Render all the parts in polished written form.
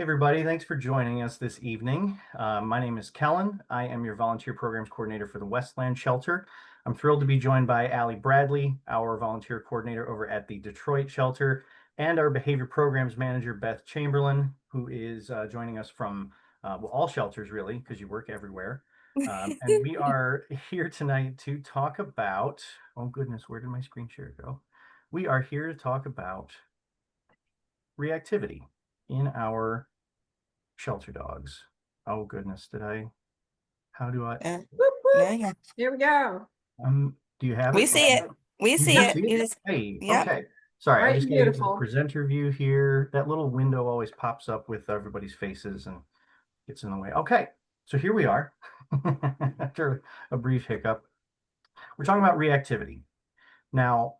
Hey everybody, thanks for joining us this evening. My name is Kellen. I am your volunteer programs coordinator for the Westland Shelter. I'm thrilled to be joined by Allie Bradley, our volunteer coordinator over at the Detroit Shelter, and our behavior programs manager, Beth Chamberlain, who is joining us from well, all shelters really, because you work everywhere. And we are here tonight to talk about, oh goodness, where did my screen share go? We are here to talk about reactivity in our shelter dogs. Oh goodness, how do I, Uh, Whoop, whoop. yeah, yeah. Here we go. do you have We it? see it. We You see do it. see You it? just, Hey, yep. okay. Sorry, I Bright just and gotta get to the beautiful. presenter view here. That little window always pops up with everybody's faces and gets in the way. Okay, so here we are. After a brief hiccup. We're talking about reactivity. Now,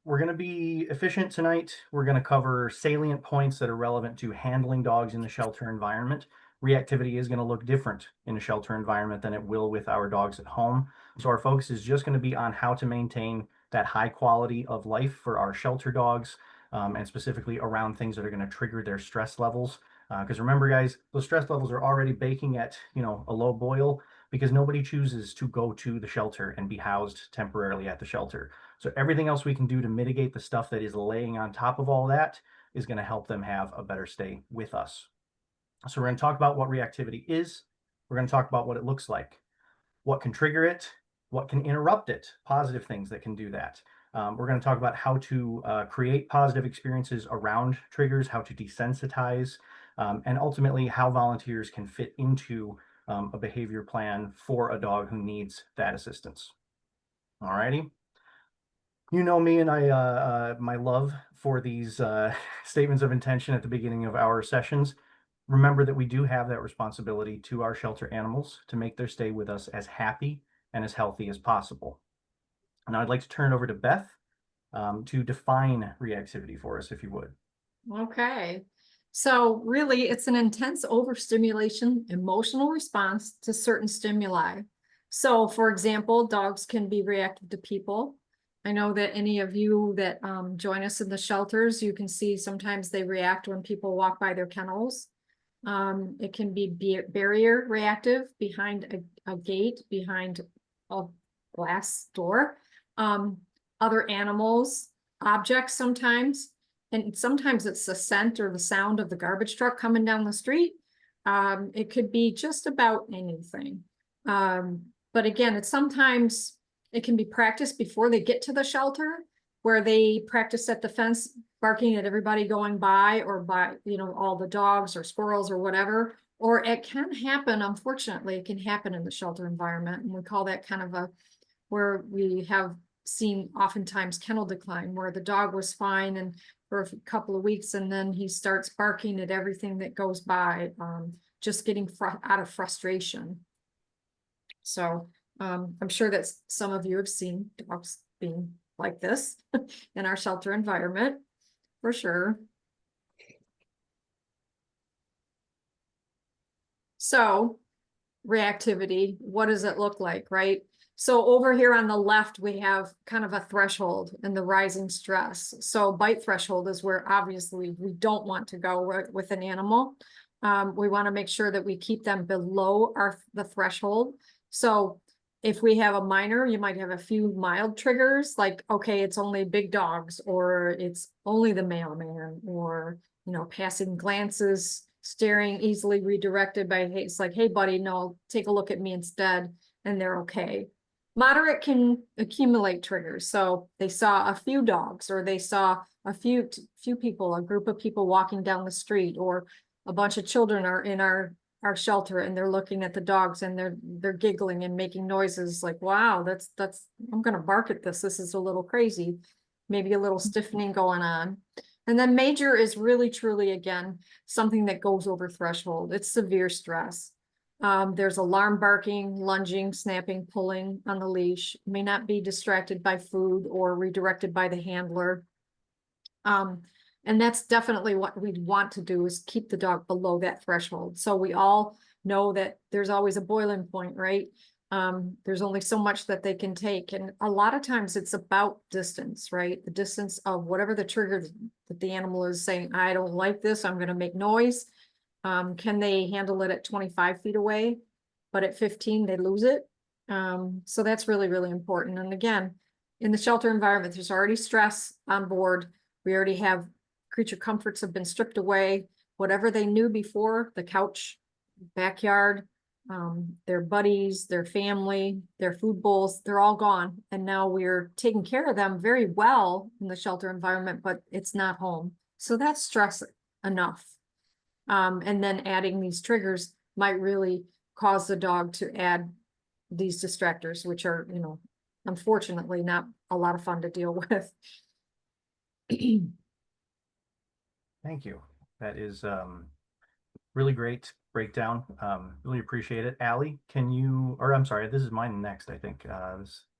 we're going to be efficient tonight. We're going to cover salient points that are relevant to handling dogs in the shelter environment. Reactivity is going to look different in a shelter environment than it will with our dogs at home. So our focus is just going to be on how to maintain that high quality of life for our shelter dogs, and specifically around things that are going to trigger their stress levels. Because remember, guys, those stress levels are already baking at, a low boil because nobody chooses to go to the shelter and be housed temporarily at the shelter. So everything else we can do to mitigate the stuff that is laying on top of all that is going to help them have a better stay with us. So we're going to talk about what reactivity is. We're going to talk about what it looks like, what can trigger it, what can interrupt it, positive things that can do that. We're going to talk about how to create positive experiences around triggers, how to desensitize, and ultimately how volunteers can fit into a behavior plan for a dog who needs that assistance. All righty. You know me and my love for these statements of intention at the beginning of our sessions. Remember that we do have that responsibility to our shelter animals to make their stay with us as happy and as healthy as possible. Now I'd like to turn it over to Beth to define reactivity for us, if you would. Okay. So really, it's an intense overstimulation emotional response to certain stimuli. So for example, dogs can be reactive to people. I know that any of you that join us in the shelters, you can see sometimes they react when people walk by their kennels. It can be barrier reactive behind a gate, behind a glass door. Other animals, objects sometimes, and sometimes it's the scent or the sound of the garbage truck coming down the street. It could be just about anything. But again, it can be practiced before they get to the shelter, where they practice at the fence, barking at everybody going by, or by, all the dogs or squirrels or whatever. Or it can happen, unfortunately, it can happen in the shelter environment. And we call that kind of where we have seen oftentimes kennel decline, where the dog was fine and for a couple of weeks, and then he starts barking at everything that goes by, just getting out of frustration. So I'm sure that some of you have seen dogs being like this in our shelter environment, for sure. So reactivity, what does it look like, right? So over here on the left, we have kind of a threshold and the rising stress. So bite threshold is where obviously we don't want to go with an animal. We want to make sure that we keep them below the threshold. So if we have a minor, you might have a few mild triggers, like, okay, it's only big dogs, or it's only the mailman, or, passing glances, staring, easily redirected by, hey, it's like, hey, buddy, no, take a look at me instead, and they're okay. Moderate can accumulate triggers. So they saw a few dogs, or they saw a few people, a group of people walking down the street, or a bunch of children are in our shelter and they're looking at the dogs and they're giggling and making noises like, wow, that's I'm gonna bark at this. This is a little crazy. Maybe a little stiffening going on. And then major is really truly, again, something that goes over threshold. It's severe stress. There's alarm barking, lunging, snapping, pulling on the leash, may not be distracted by food or redirected by the handler. And that's definitely what we'd want to do, is keep the dog below that threshold. So we all know that there's always a boiling point, right? There's only so much that they can take. And a lot of times it's about distance, right? The distance of whatever the trigger that the animal is saying, I don't like this, I'm going to make noise. Can they handle it at 25 feet away? But at 15, they lose it. So that's really, really important. And again, in the shelter environment, there's already stress on board. We already have creature comforts have been stripped away. Whatever they knew before, the couch, backyard, their buddies, their family, their food bowls, they're all gone. And now we're taking care of them very well in the shelter environment, but it's not home. So that's stress enough. And then adding these triggers might really cause the dog to add these distractors, which are, unfortunately not a lot of fun to deal with. Thank you. That is really great breakdown. Really appreciate it. Allie, can you, or I'm sorry, this is mine next, I think.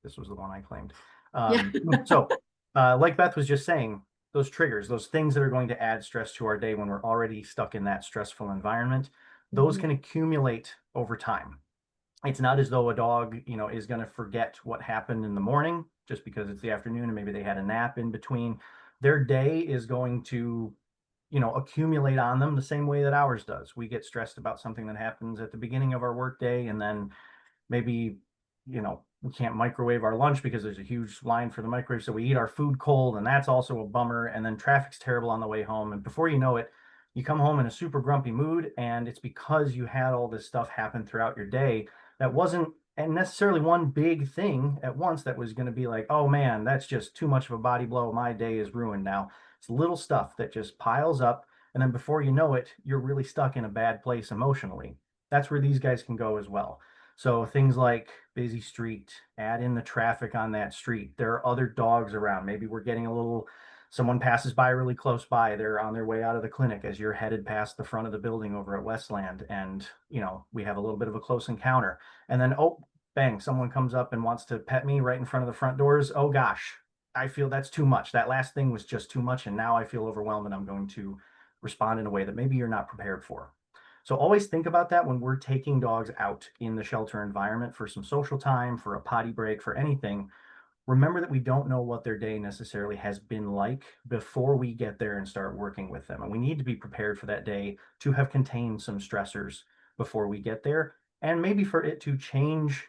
This was the one I claimed. Yeah. Like Beth was just saying, those triggers, those things that are going to add stress to our day when we're already stuck in that stressful environment, those can accumulate over time. It's not as though a dog, is going to forget what happened in the morning just because it's the afternoon and maybe they had a nap in between. Their day is going to accumulate on them the same way that ours does. We get stressed about something that happens at the beginning of our workday, and then maybe, we can't microwave our lunch because there's a huge line for the microwave. So we eat our food cold, and that's also a bummer. And then traffic's terrible on the way home. And before you know it, you come home in a super grumpy mood. And it's because you had all this stuff happen throughout your day that wasn't and necessarily one big thing at once that was going to be like, oh man, that's just too much of a body blow. My day is ruined now. It's little stuff that just piles up. And then before you know it, you're really stuck in a bad place emotionally. That's where these guys can go as well. So things like busy street, add in the traffic on that street. There are other dogs around. Maybe we're getting someone passes by really close by. They're on their way out of the clinic as you're headed past the front of the building over at Westland. And, we have a little bit of a close encounter. And then, oh, bang, someone comes up and wants to pet me right in front of the front doors. Oh gosh, I feel that's too much. That last thing was just too much. And now I feel overwhelmed and I'm going to respond in a way that maybe you're not prepared for. So always think about that when we're taking dogs out in the shelter environment for some social time, for a potty break, for anything. Remember that we don't know what their day necessarily has been like before we get there and start working with them. And we need to be prepared for that day to have contained some stressors before we get there, and maybe for it to change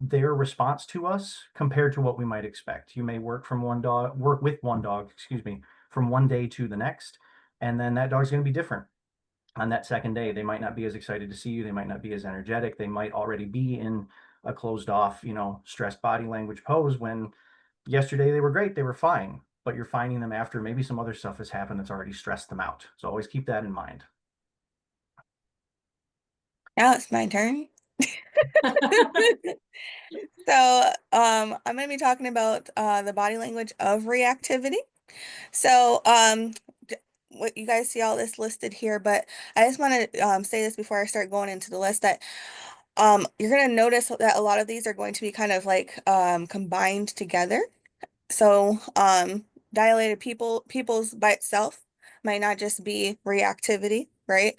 their response to us compared to what we might expect. You may work with one dog, excuse me, from one day to the next, and then that dog's going to be different on that second day. They might not be as excited to see you. They might not be as energetic. They might already be in a closed off, stressed body language pose when yesterday they were great. They were fine, but you're finding them after maybe some other stuff has happened that's already stressed them out. So always keep that in mind. Now it's my turn. So, I'm going to be talking about the body language of reactivity. So, what you guys see all this listed here, but I just want to say this before I start going into the list that you're going to notice that a lot of these are going to be kind of like combined together. So, dilated pupils by itself might not just be reactivity, right?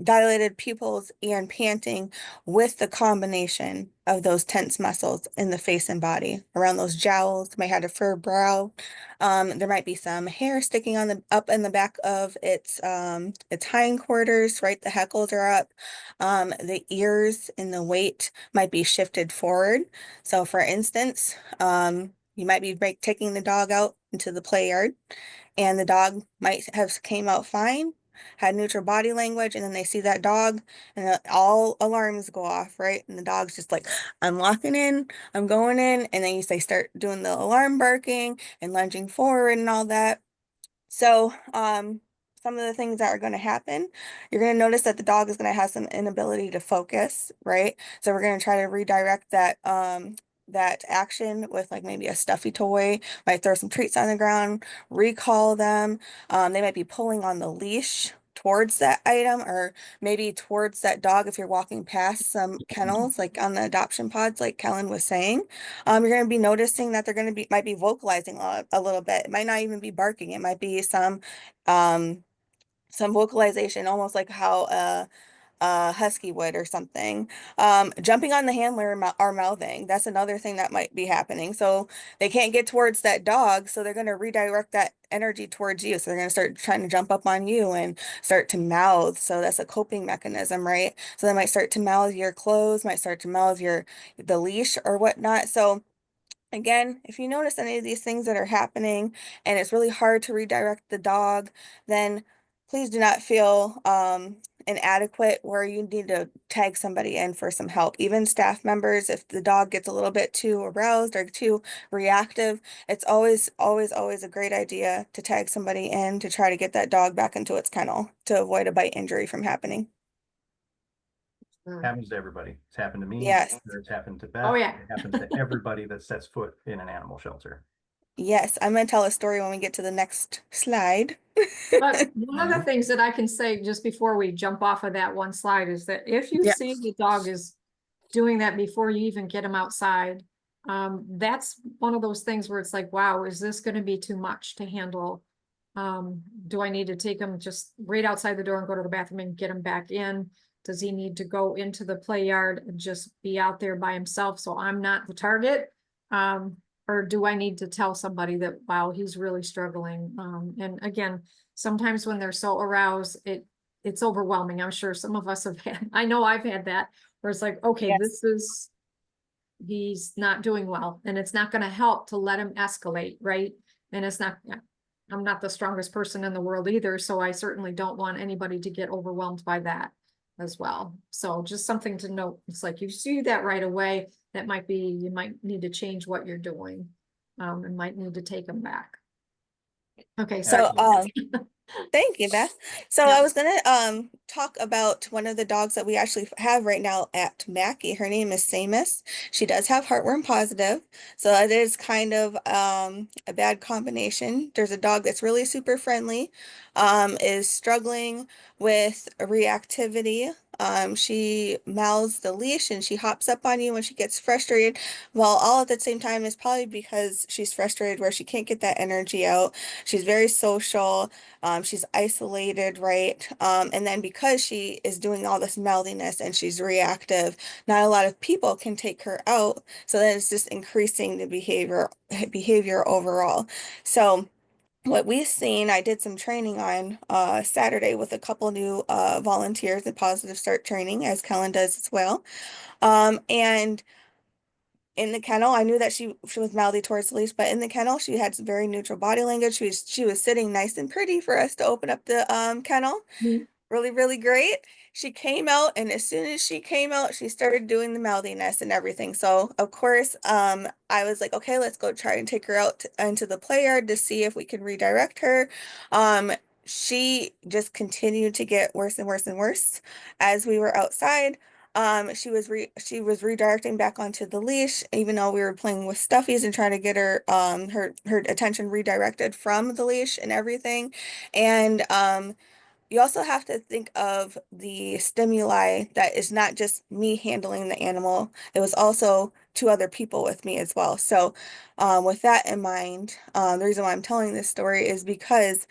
Dilated pupils and panting with the combination of those tense muscles in the face and body around those jowls. Might have a fur brow. There might be some hair sticking on the up in the back of its hindquarters, right? The heckles are up. The ears and the weight might be shifted forward. So for instance, you might be taking the dog out into the play yard and the dog might have came out fine, had neutral body language, and then they see that dog and all alarms go off, right? And the dog's just like, I'm locking in, I'm going in, and then they start doing the alarm barking and lunging forward and all that. So, some of the things that are going to happen, you're going to notice that the dog is going to have some inability to focus, right? So we're going to try to redirect that action with like maybe a stuffy toy, might throw some treats on the ground, recall them. They might be pulling on the leash towards that item or maybe towards that dog if you're walking past some kennels like on the adoption pods like Kellen was saying. You're going to be noticing that they're going to be might be vocalizing a little bit. It might not even be barking. It might be some vocalization, almost like how husky would or something. Jumping on the handler or mouthing. That's another thing that might be happening. So they can't get towards that dog, so they're going to redirect that energy towards you. So they're going to start trying to jump up on you and start to mouth. So that's a coping mechanism, right? So they might start to mouth your clothes, might start to mouth the leash or whatnot. So again, if you notice any of these things that are happening and it's really hard to redirect the dog, then please do not feel inadequate where you need to tag somebody in for some help. Even staff members, if the dog gets a little bit too aroused or too reactive, it's always, always, always a great idea to tag somebody in to try to get that dog back into its kennel to avoid a bite injury from happening. Happens to everybody. It's happened to me. Yes. It's happened to Oh, Beth. yeah. It happens to everybody that sets foot in an animal shelter. Yes, I'm going to tell a story when we get to the next slide. But one of the things that I can say just before we jump off of that one slide is that if you Yeah. see the dog is doing that before you even get him outside, that's one of those things where it's like, wow, is this going to be too much to handle? Do I need to take him just right outside the door and go to the bathroom and get him back in? Does he need to go into the play yard and just be out there by himself so I'm not the target? Or do I need to tell somebody that, wow, he's really struggling? And again, sometimes when they're so aroused, it's overwhelming. I'm sure some of us have had, I know I've had that, where it's like, okay, Yes. he's not doing well, and it's not gonna help to let him escalate, right? And it's not, I'm not the strongest person in the world either, so I certainly don't want anybody to get overwhelmed by that as well. So just something to note. It's like you see that right away, that might be, you might need to change what you're doing, and might need to take them back. Okay, So, so thank you, Beth. So Yeah. I was gonna talk about one of the dogs that we actually have right now at Mackie. Her name is Samus. She does have heartworm positive, so it is kind of a bad combination. There's a dog that's really super friendly, is struggling with reactivity. She mouths the leash and she hops up on you when she gets frustrated, while all at the same time is probably because she's frustrated where she can't get that energy out. She's very social. She's isolated, right? And then because she is doing all this mouthiness and she's reactive, not a lot of people can take her out. So then it's just increasing the behavior overall. So what we've seen, I did some training on Saturday with a couple new volunteers at Positive Start Training, as Kellen does as well. And in the kennel, I knew that she was mouthy towards the leash, but in the kennel, she had some very neutral body language. She was sitting nice and pretty for us to open up the kennel. Really, really great. She came out, and as soon as she came out, she started doing the mouthiness and everything. So, of course, I was like, okay, let's go try and take her out into the play yard to see if we can redirect her. She just continued to get worse and worse and worse as we were outside. She was redirecting back onto the leash, even though we were playing with stuffies and trying to get her attention redirected from the leash and everything. And you also have to think of the stimuli that is not just me handling the animal. It was also two other people with me as well. So, with that in mind, the reason why I'm telling this story is because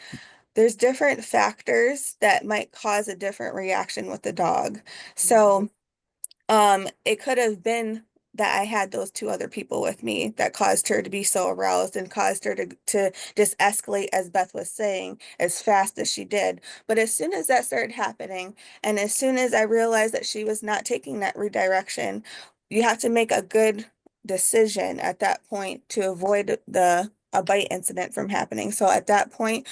there's different factors that might cause a different reaction with the dog. So, it could have been that I had those two other people with me that caused her to be so aroused and caused her to just escalate, as Beth was saying, as fast as she did. But as soon as that started happening, and as soon as I realized that she was not taking that redirection, you have to make a good decision at that point to avoid a bite incident from happening. So at that point,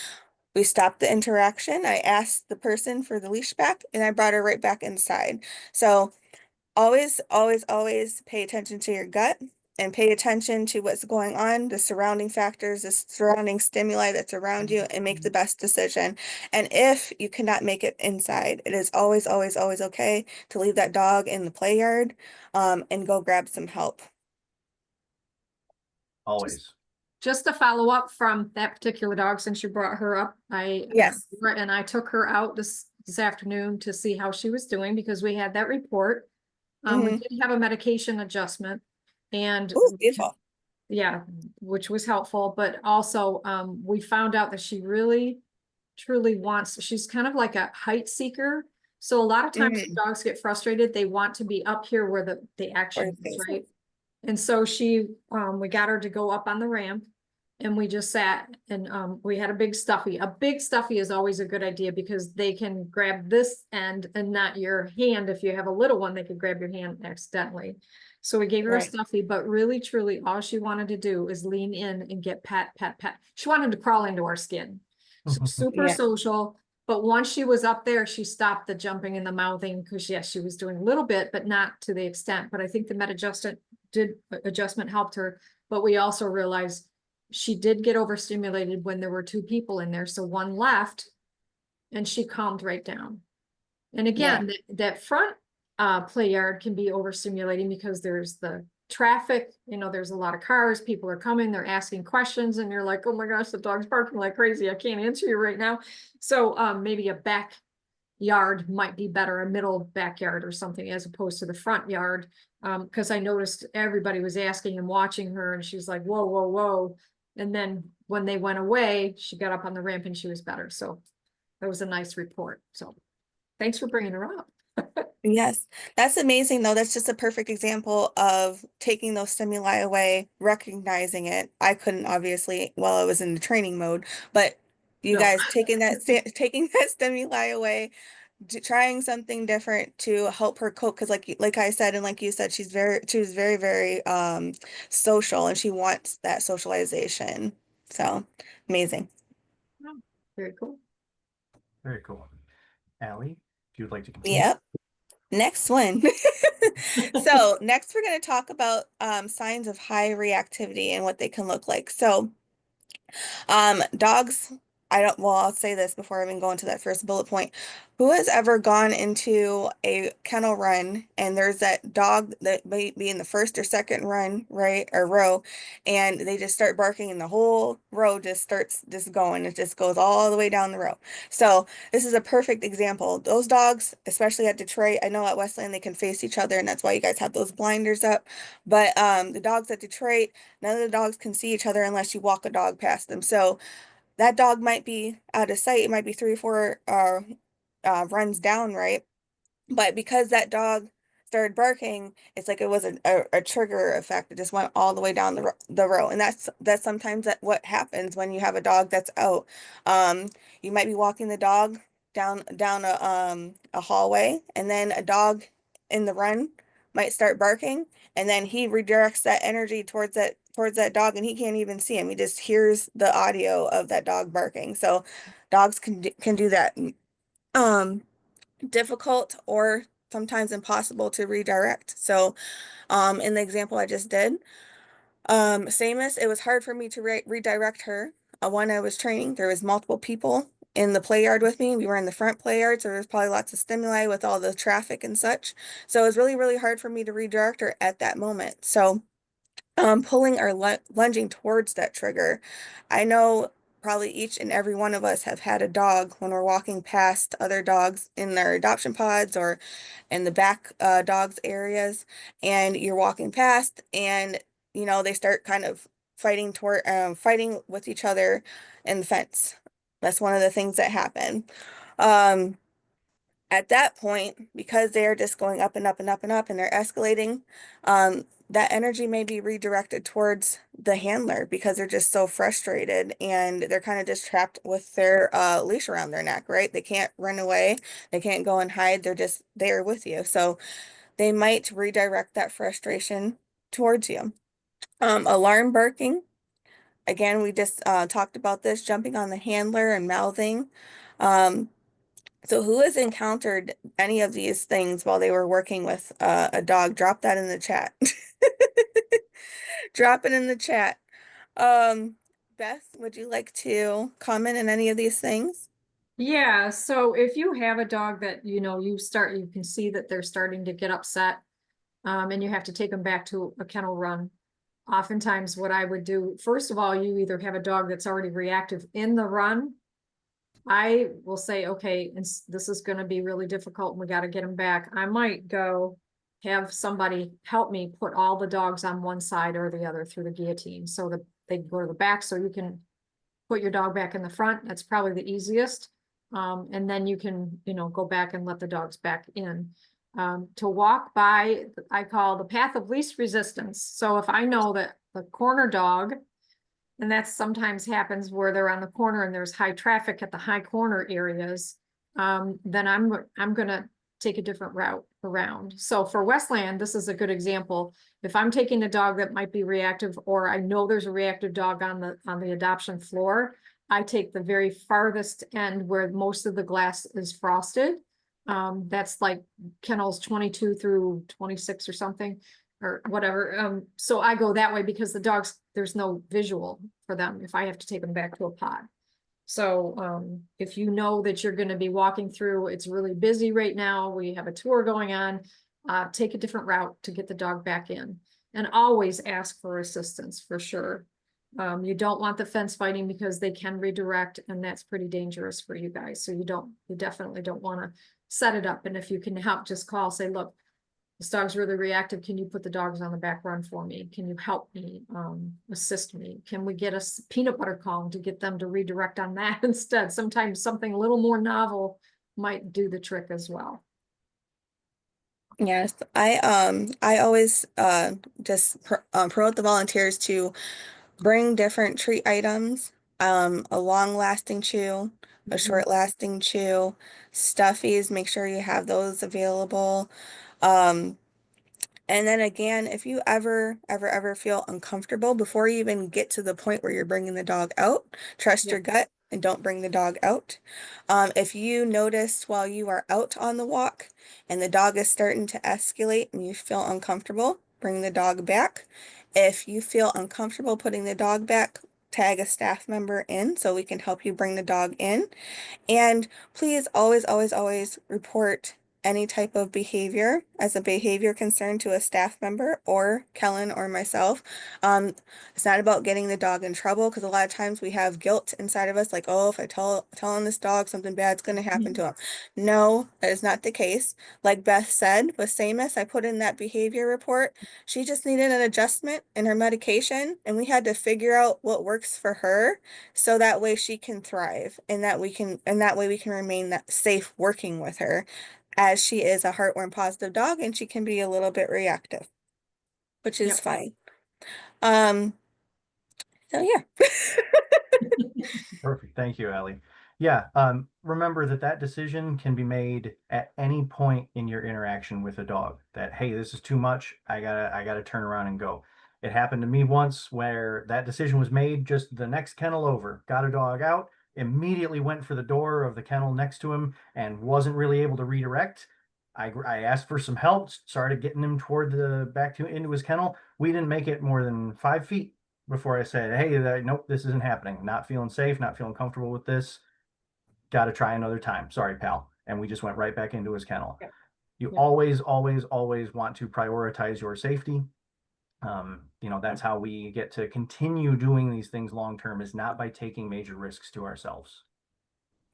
we stopped the interaction. I asked the person for the leash back, and I brought her right back inside. So always, always, always pay attention to your gut and pay attention to what's going on, the surrounding factors, the surrounding stimuli that's around you, and make the best decision. And if you cannot make it inside, it is always, always, always okay to leave that dog in the play yard, and go grab some help. Always. Just to follow up from that particular dog, since you brought her up, Yes. and I took her out this afternoon to see how she was doing because we had that report. We Mhm. did have a medication adjustment, and Ooh, beautiful. yeah, which was helpful, but also we found out that she really truly wants, she's kind of like a height seeker. So a lot of times when Mm, dogs get frustrated, they want to be up here where the or action is, face. right? And so we got her to go up on the ramp and we just sat and, we had a big stuffy. A big stuffy is always a good idea because they can grab this end and not your hand. If you have a little one, they could grab your hand accidentally. So we gave her a Right. stuffy, but really, truly, all she wanted to do is lean in and get pet, pet, pet. She wanted to crawl into our skin. So super Yeah. social. But once she was up there, she stopped the jumping and the mouthing because yes, she was doing a little bit, but not to the extent. But I think the adjustment helped her. But we also realized she did get overstimulated when there were two people in there. So one left and she calmed right down. And again, that front play yard can be overstimulating because there's the traffic, there's a lot of cars, people are coming, they're asking questions, and you're like, oh my gosh, the dog's barking like crazy. I can't answer you right now. So maybe a backyard might be better, a middle backyard or something, as opposed to the front yard. Because I noticed everybody was asking and watching her, and she's like, whoa, whoa, whoa. And then when they went away, she got up on the ramp and she was better. So that was a nice report. So thanks for bringing her up. Yes, that's amazing though. That's just a perfect example of taking those stimuli away, recognizing it. I couldn't obviously while I was in the training mode, but you No. guys taking taking that stimuli away, trying something different to help her cope because like I said and like you said, she was very, very social and she wants that socialization. So amazing. Oh, very cool. Very cool. Allie, if you would like to continue. Yep. Next one. So next we're going to talk about signs of high reactivity and what they can look like. So dogs, I'll say this before I even go into that first bullet point. Who has ever gone into a kennel run and there's that dog that may be in the first or second run, right, or row, and they just start barking and the whole row just starts just going. It just goes all the way down the row. So this is a perfect example. Those dogs, especially at Detroit, I know at Westland they can face each other and that's why you guys have those blinders up. But the dogs at Detroit, none of the dogs can see each other unless you walk a dog past them. So that dog might be out of sight. It might be 3 or 4 runs down, right? But because that dog started barking, it's like it was a trigger effect. It just went all the way down the row. And that's sometimes what happens when you have a dog that's out. You might be walking the dog down a hallway, and then a dog in the run might start barking, and then he redirects that energy towards that dog, and he can't even see him. He just hears the audio of that dog barking. So dogs can do that. Um, Difficult or sometimes impossible to redirect. So, in the example I just did, Samus, it was hard for me to redirect her. When I was training, there was multiple people in the play yard with me. We were in the front play yard, so there was probably lots of stimuli with all the traffic and such. So it was really, really hard for me to redirect her at that moment. So pulling or lunging towards that trigger. I know probably each and every one of us have had a dog when we're walking past other dogs in their adoption pods or in the back dogs areas, and you're walking past, and they start kind of fighting with each other in the fence. That's one of the things that happen. Um, at that point, because they're just going up and up and up and up and they're escalating, that energy may be redirected towards the handler because they're just so frustrated and they're kind of just trapped with their leash around their neck, right? They can't run away, they can't go and hide, they're just there with you. So they might redirect that frustration towards you. Alarm barking. Again, we just talked about this, jumping on the handler and mouthing. Um, so who has encountered any of these things while they were working with a dog? Drop that in the chat. Drop it in the chat. Beth, would you like to comment on any of these things? Yeah, so if you have a dog that, you can see that they're starting to get upset, and you have to take them back to a kennel run. Oftentimes what I would do, first of all, you either have a dog that's already reactive in the run. I will say, okay, this is going to be really difficult and we got to get them back. I might go have somebody help me put all the dogs on one side or the other through the guillotine so that they can go to the back so you can put your dog back in the front. That's probably the easiest. And then you can, go back and let the dogs back in. To walk by, I call the path of least resistance. So if I know that the corner dog, and that sometimes happens where they're on the corner and there's high traffic at the high corner areas, then I'm gonna take a different route around. So for Westland, this is a good example. If I'm taking a dog that might be reactive, or I know there's a reactive dog on the adoption floor, I take the very farthest end where most of the glass is frosted. That's like kennels 22 through 26 or something, or whatever. So I go that way because the dogs, there's no visual for them if I have to take them back to a pod. So if you know that you're going to be walking through, it's really busy right now, we have a tour going on, take a different route to get the dog back in. And always ask for assistance for sure. You don't want the fence fighting because they can redirect, and that's pretty dangerous for you guys. So you definitely don't want to set it up. And if you can help, just call, say, look, this dog's really reactive. Can you put the dogs on the back run for me? Can you help me, assist me? Can we get a peanut butter cone to get them to redirect on that instead? Sometimes something a little more novel might do the trick as well. Yes, I always just promote the volunteers to bring different treat items, a long-lasting chew, a short-lasting chew, stuffies, make sure you have those available. Um, and then again, if you ever feel uncomfortable before you even get to the point where you're bringing the dog out, trust Yeah. your gut and don't bring the dog out. If you notice while you are out on the walk and the dog is starting to escalate and you feel uncomfortable, bring the dog back. If you feel uncomfortable putting the dog back, tag a staff member in so we can help you bring the dog in. And please always report any type of behavior as a behavior concern to a staff member or Kellen or myself. It's not about getting the dog in trouble, because a lot of times we have guilt inside of us, like, oh, if I telling this dog something bad's going to happen to him. No, that is not the case. Like Beth said with Samus, I put in that behavior report. She just needed an adjustment in her medication, and we had to figure out what works for her so that way she can thrive, and that way we can remain that safe working with her, as she is a heartworm positive dog and she can be a little bit reactive, which is Yep. fine. Um, so yeah. Perfect. Thank you, Ellie. Yeah, remember that decision can be made at any point in your interaction with a dog. That, hey, this is too much. I gotta turn around and go. It happened to me once where that decision was made just the next kennel over. Got a dog out, immediately went for the door of the kennel next to him and wasn't really able to redirect. I asked for some help, started getting him toward the back to into his kennel. We didn't make it more than 5 feet before I said, hey, nope, this isn't happening. Not feeling safe, not feeling comfortable with this. Got to try another time. Sorry, pal. And we just went right back into his kennel. Yep. You Yep. always want to prioritize your safety. That's how we get to continue doing these things long term, is not by taking major risks to ourselves.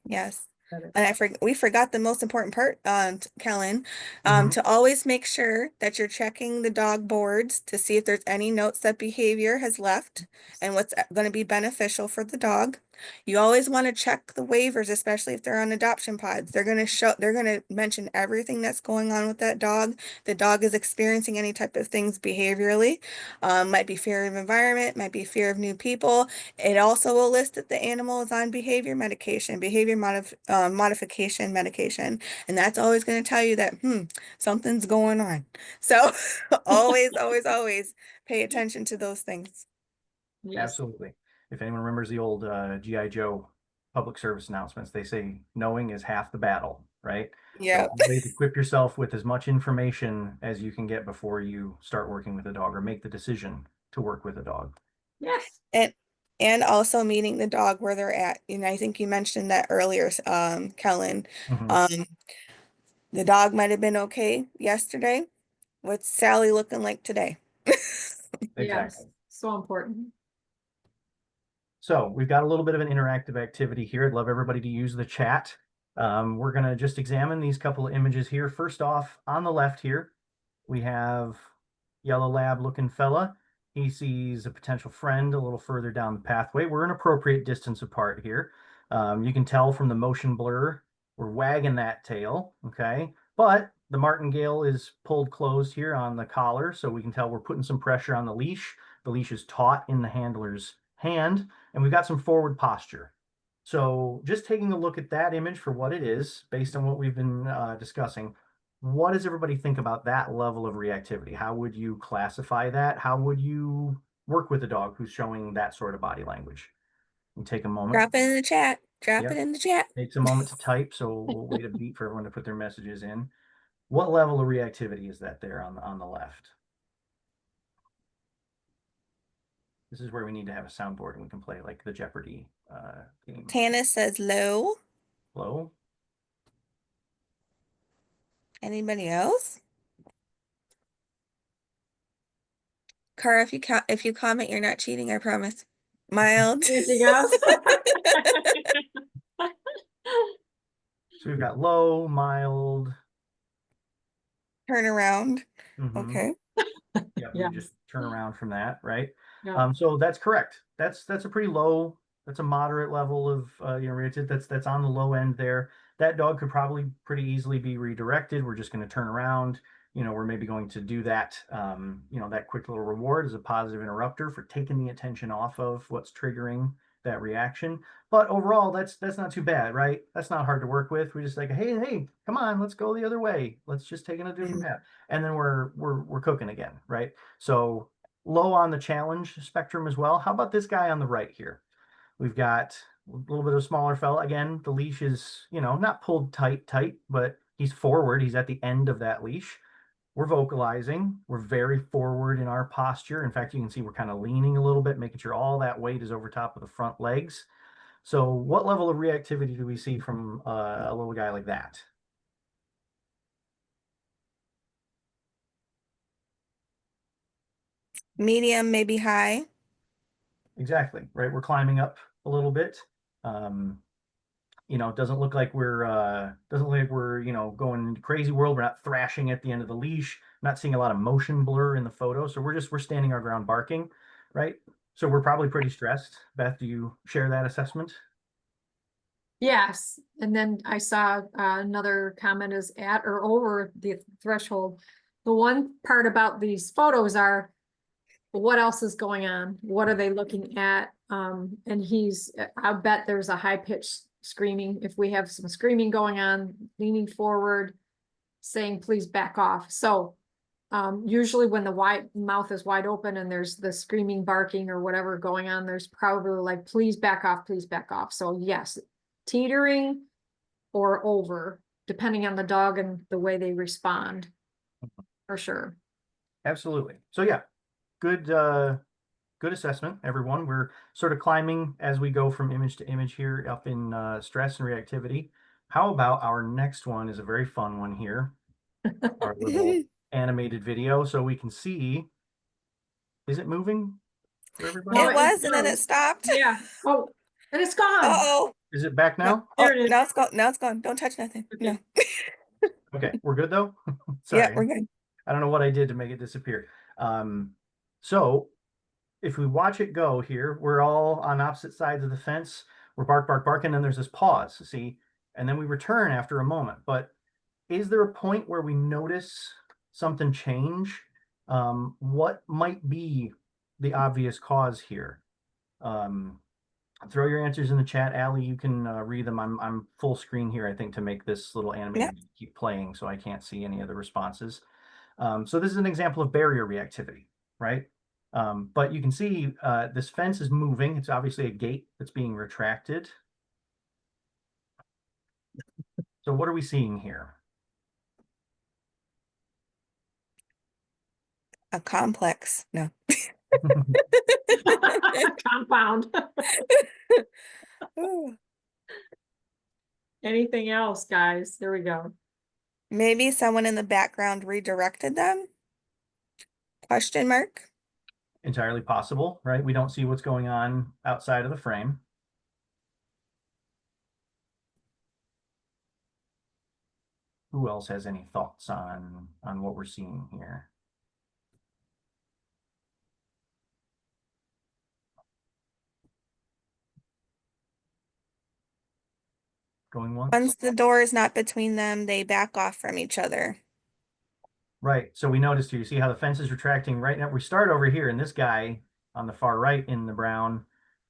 Yes. Got it. And we forgot the most important part, Kellen, Mhm. to always make sure that you're checking the dog boards to see if there's any notes that behavior has left and what's going to be beneficial for the dog. You always want to check the waivers, especially if they're on adoption pods. They're going to mention everything that's going on with that dog. The dog is experiencing any type of things behaviorally. Might be fear of environment, might be fear of new people. It also will list that the animal is on behavior medication, modification medication, and that's always going to tell you that something's going on. So always pay attention to those things. Yes. Absolutely. If anyone remembers the old G.I. Joe public service announcements, they say knowing is half the battle, right? Yeah. So always equip yourself with as much information as you can get before you start working with a dog or make the decision to work with a dog. Yes. And also meeting the dog where they're at. I think you mentioned that earlier, Kellen. Mhm. Um, the dog might have been okay yesterday. What's Sally looking like today? Yes. Exactly. So important. So we've got a little bit of an interactive activity here. I'd love everybody to use the chat. We're going to just examine these couple of images here. First off, on the left here, we have yellow lab looking fella. He sees a potential friend a little further down the pathway. We're an appropriate distance apart here. You can tell from the motion blur, we're wagging that tail, okay? But the martingale is pulled closed here on the collar, so we can tell we're putting some pressure on the leash. The leash is taut in the handler's hand, and we've got some forward posture. So just taking a look at that image for what it is, based on what we've been discussing, what does everybody think about that level of reactivity? How would you classify that? How would you work with a dog who's showing that sort of body language? And take a moment. Drop it in the chat. Drop Yep. it in the chat. Takes a moment to type, so we'll wait a beat for everyone to put their messages in. What level of reactivity is that there on the left? This is where we need to have a soundboard and we can play like the Jeopardy game. Tana says low. Low. Anybody else? Cara, if you comment, you're not cheating, I promise. Mild. Anything else? So we've got low, mild. Turn around. Mhm. Okay. Yep, Yeah. we just turn around from that, right? Yeah. So that's correct. That's a pretty low, that's a moderate level of reactive. That's on the low end there. That dog could probably pretty easily be redirected. We're just going to turn around. We're maybe going to do that. That quick little reward is a positive interrupter for taking the attention off of what's triggering that reaction. But overall, that's not too bad, right? That's not hard to work with. We just like, hey, come on, let's go the other way. Let's just take a different path, and then we're cooking again, right? So low on the challenge spectrum as well. How about this guy on the right here? We've got a little bit of a smaller fella. Again, the leash is, not pulled tight, but he's forward. He's at the end of that leash. We're vocalizing. We're very forward in our posture. In fact, you can see we're kind of leaning a little bit, making sure all that weight is over top of the front legs. So what level of reactivity do we see from a little guy like that? Medium, maybe high. Exactly, right? We're climbing up a little bit. It doesn't look like we're going into crazy world. We're not thrashing at the end of the leash. I'm not seeing a lot of motion blur in the photo. So we're standing our ground barking, right? So we're probably pretty stressed. Beth, do you share that assessment? Yes, and then I saw another comment is at or over the threshold. The one part about these photos are, what else is going on? What are they looking at? And I bet there's a high pitched screaming. If we have some screaming going on, leaning forward, saying, please back off. So usually when the mouth is wide open and there's the screaming, barking or whatever going on, there's probably like, please back off, please back off. So yes, teetering or over, depending on the dog and the way they respond, for sure. Absolutely. So yeah, good assessment, everyone. We're sort of climbing as we go from image to image here up in stress and reactivity. How about our next one is a very fun one here. Our little animated video, so we can see, is it moving for everybody? It was, and then it stopped. Yeah. Oh, and it's gone. Uh-oh. Is it back now? No. There it is. Now it's gone. Now it's gone. Don't touch nothing. Okay. No. Okay, we're good though? Sorry. Yeah, we're good. I don't know what I did to make it disappear. So if we watch it go here, we're all on opposite sides of the fence. We're bark, and then there's this pause, see? And then we return after a moment. But is there a point where we notice something change? What might be the obvious cause here? Throw your answers in the chat. Allie, you can read them. I'm full screen here, I think, to make this little animated keep playing, so I can't see any of the responses. So this is an example of barrier reactivity, right? But you can see this fence is moving. It's obviously a gate that's being retracted. So what are we seeing here? A complex. No. Compound. Ooh. Anything else, guys? There we go. Maybe someone in the background redirected them? Question mark. Entirely possible, right? We don't see what's going on outside of the frame. Who else has any thoughts on what we're seeing here? Going once. Once the door is not between them, they back off from each other. Right. So we noticed here, you see how the fence is retracting right now. We start over here, and this guy on the far right in the brown,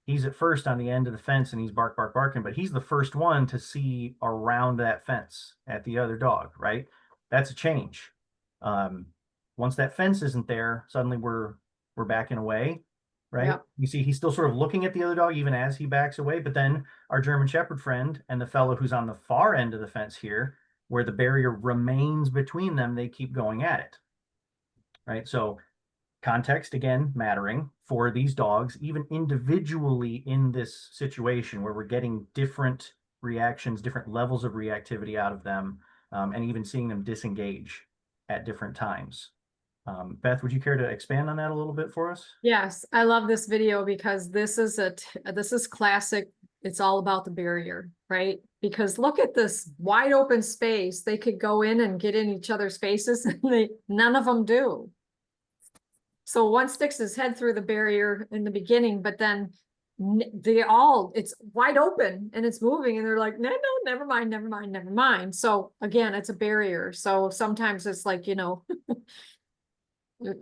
he's at first on the end of the fence and he's barking, but he's the first one to see around that fence at the other dog, right? That's a change. Once that fence isn't there, suddenly we're backing away, right? Yep. You see he's still sort of looking at the other dog even as he backs away, but then our German Shepherd friend and the fellow who's on the far end of the fence here, where the barrier remains between them, they keep going at it, right? So context, again, mattering for these dogs, even individually in this situation where we're getting different reactions, different levels of reactivity out of them, and even seeing them disengage at different times. Beth, would you care to expand on that a little bit for us? Yes, I love this video because this is classic. It's all about the barrier, right? Because look at this wide open space. They could go in and get in each other's faces, and none of them do. So one sticks his head through the barrier in the beginning, but then it's wide open and it's moving, and they're like, no, never mind. So again, it's a barrier. So sometimes it's like,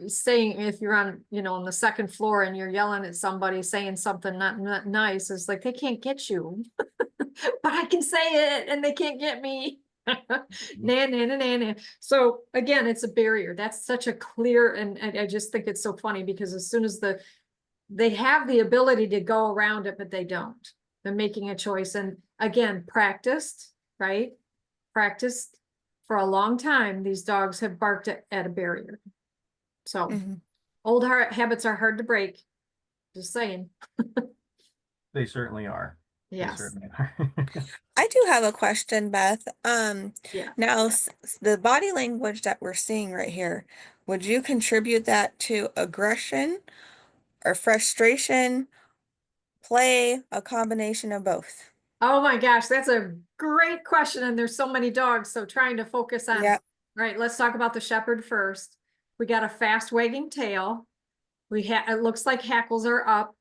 saying, if you're on, on the second floor and you're yelling at somebody saying something not nice, it's like they can't get you, but I can say it and they can't get me. Nah. So again, it's a barrier. That's such a clear, and I just think it's so funny because as soon as they have the ability to go around it, but they don't. They're making a choice. And again, practiced, right? Practiced for a long time. These dogs have barked at a barrier. So old habits are hard to break. Just saying. They certainly are. Yes. They certainly are. I do have a question, Beth. Yeah. Now the body language that we're seeing right here, would you contribute that to aggression or frustration, play, a combination of both? Oh my gosh, that's a great question. And there's so many dogs. So trying to focus on, right, let's talk about the shepherd first. We got a fast wagging tail. It looks like hackles are up,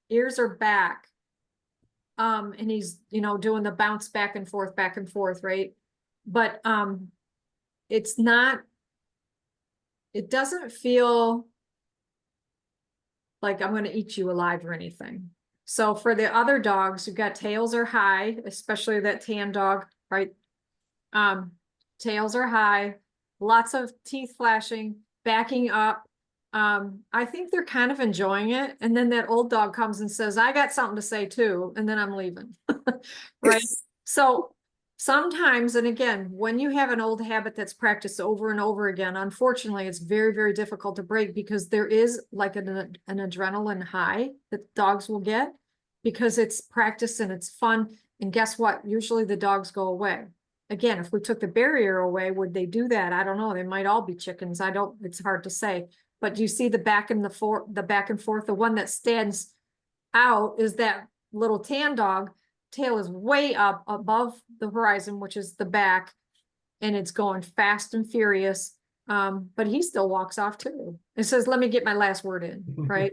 ears are back. And he's, doing the bounce back and forth, right? But it doesn't feel like I'm going to eat you alive or anything. So for the other dogs, you've got tails are high, especially that tan dog, right? Tails are high, lots of teeth flashing, backing up. I think they're kind of enjoying it. And then that old dog comes and says, I got something to say too. And then I'm leaving. Right. So sometimes, and again, when you have an old habit that's practiced over and over again, unfortunately, it's very, very difficult to break because there is like an adrenaline high that dogs will get because it's practice and it's fun. And guess what? Usually the dogs go away. Again, if we took the barrier away, would they do that? I don't know. They might all be chickens. It's hard to say. But you see the back and forth, the one that stands out is that little tan dog. Tail is way up above the horizon, which is the back, and it's going fast and furious. But he still walks off too. It says, let me get my last word in, right?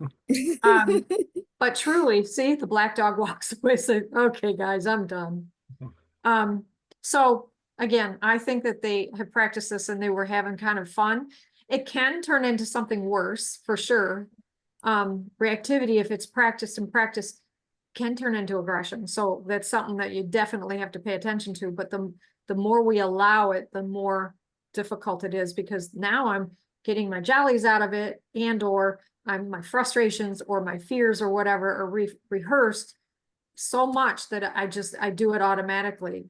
But truly, see, the black dog walks away, say, okay, guys, I'm done. So again, I think that they have practiced this and they were having kind of fun. It can turn into something worse for sure. Reactivity, if it's practiced and practiced, can turn into aggression. So that's something that you definitely have to pay attention to. But the more we allow it, the more difficult it is, because now I'm getting my jollies out of it, and or my frustrations or my fears or whatever are rehearsed so much that I do it automatically.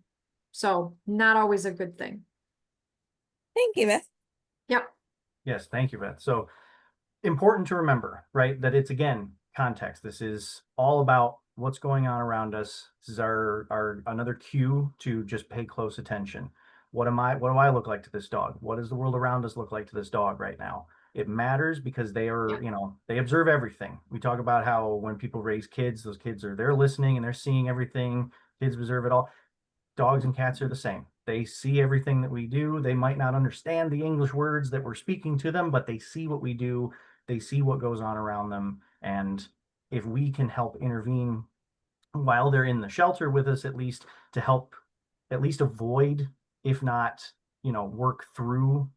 So not always a good thing. Thank you, Beth. Yep. Yes, thank you, Beth. So important to remember, right, that it's, again, context. This is all about what's going on around us. This is our another cue to just pay close attention. What do I look like to this dog? What does the world around us look like to this dog right now? It matters because they are, they observe everything. We talk about how when people raise kids, those kids they're listening and they're seeing everything. Kids observe it all. Dogs and cats are the same. They see everything that we do. They might not understand the English words that we're speaking to them, but they see what we do. They see what goes on around them. And if we can help intervene while they're in the shelter with us, at least to help at least avoid, if not, work through,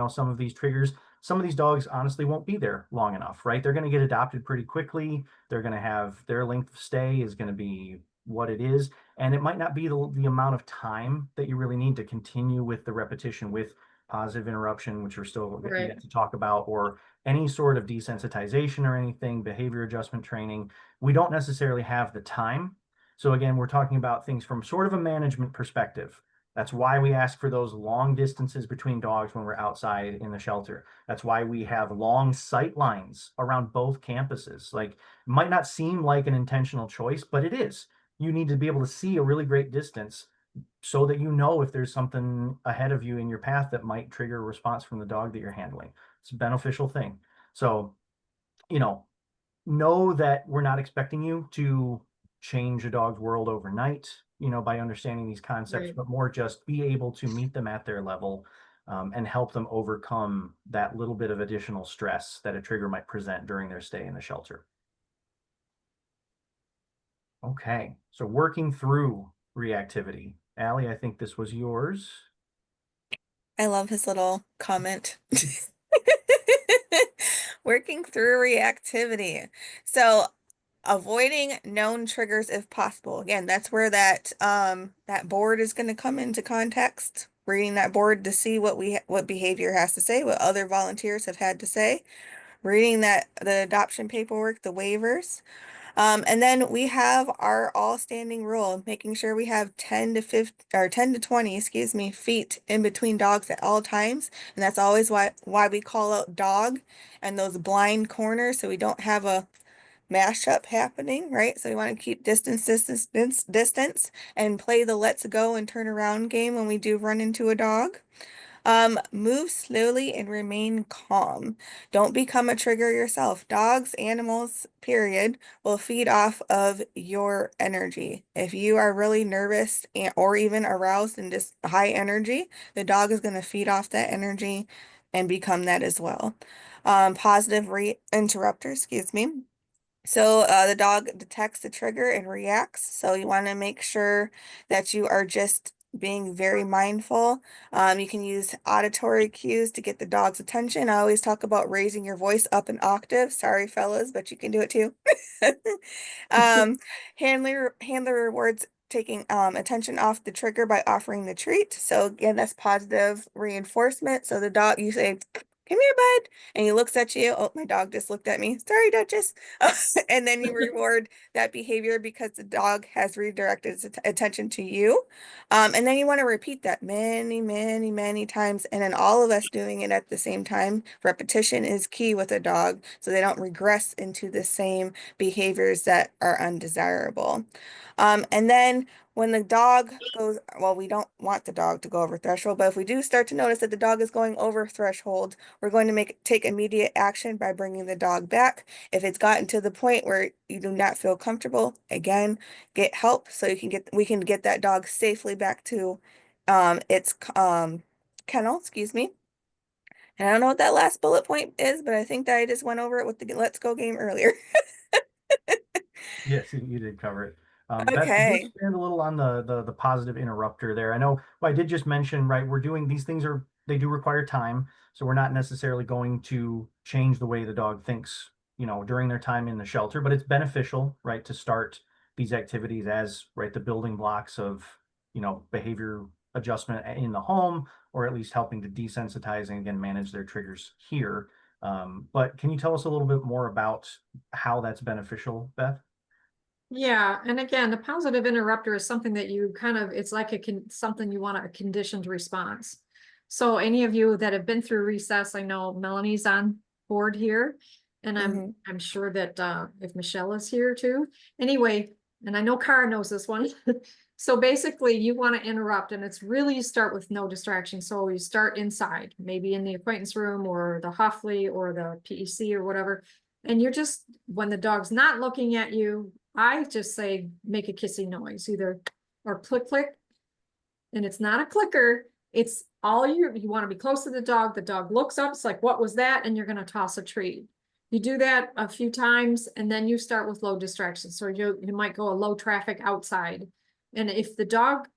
some of these triggers. Some of these dogs honestly won't be there long enough, right? They're going to get adopted pretty quickly. They're going to have their length of stay is going to be what it is. And it might not be the amount of time that you really need to continue with the repetition with positive interruption, which we're still Right. yet to talk about, or any sort of desensitization or anything, behavior adjustment training. We don't necessarily have the time. So again, we're talking about things from sort of a management perspective. That's why we ask for those long distances between dogs when we're outside in the shelter. That's why we have long sight lines around both campuses. Like, it might not seem like an intentional choice, but it is. You need to be able to see a really great distance so that you know if there's something ahead of you in your path that might trigger a response from the dog that you're handling. It's a beneficial thing. So, you know that we're not expecting you to change a dog's world overnight, by understanding these concepts, Right. but more just be able to meet them at their level, and help them overcome that little bit of additional stress that a trigger might present during their stay in the shelter. Okay, so working through reactivity. Allie, I think this was yours. I love his little comment. Working through reactivity. So avoiding known triggers if possible. Again, that's where that board is going to come into context. Reading that board to see what behavior has to say, what other volunteers have had to say. Reading the adoption paperwork, the waivers. And then we have our all standing rule, making sure we have 10 to 50 or 10 to 20, excuse me, feet in between dogs at all times. And that's always why we call out dog and those blind corners so we don't have a mashup happening, right? So we want to keep distance, and play the let's go and turn around game when we do run into a dog. Move slowly and remain calm. Don't become a trigger yourself. Dogs, animals, period, will feed off of your energy. If you are really nervous or even aroused and just high energy, the dog is going to feed off that energy and become that as well. Positive re-interrupter, excuse me. So the dog detects the trigger and reacts. So you want to make sure that you are just being very mindful. You can use auditory cues to get the dog's attention. I always talk about raising your voice up an octave. Sorry, fellas, but you can do it too. um, handler rewards taking attention off the trigger by offering the treat. So again, that's positive reinforcement. So the dog, you say, "Come here, bud," and he looks at you. Oh, my dog just looked at me. Sorry, Duchess. And then you reward that behavior because the dog has redirected its attention to you. And then you want to repeat that many, many, many times. And then all of us doing it at the same time. Repetition is key with a dog so they don't regress into the same behaviors that are undesirable. And then when the dog goes, well, we don't want the dog to go over threshold, but if we do start to notice that the dog is going over threshold, we're going to take immediate action by bringing the dog back. If it's gotten to the point where you do not feel comfortable, again, get help so we can get that dog safely back to its kennel, excuse me. And I don't know what that last bullet point is, but I think that I just went over it with the Let's Go game earlier. Yes, you did cover it. Beth, could you Okay. expand a little on the positive interrupter there? I know, well, I did just mention, right, we're doing these things they do require time, so we're not necessarily going to change the way the dog thinks, during their time in the shelter, but it's beneficial, right, to start these activities as, right, the building blocks of, behavior adjustment in the home, or at least helping to desensitize and again manage their triggers here. But can you tell us a little bit more about how that's beneficial, Beth? Yeah, and again, the positive interrupter is something that you kind of, it's like something you want a conditioned response. So any of you that have been through recess, I know Melanie's on board here, and Mm-hmm. I'm sure that if Michelle is here too. Anyway, and I know Cara knows this one. So basically you want to interrupt, and it's really you start with no distraction. So you start inside, maybe in the acquaintance room or the Huffley or the PEC or whatever. And you're just, when the dog's not looking at you, I just say, make a kissing noise, either, or click, click. And it's not a clicker. It's all you want to be close to the dog looks up. It's like, what was that? And you're going to toss a treat. You do that a few times, and then you start with low distraction. So you might go a low traffic outside. And if the dog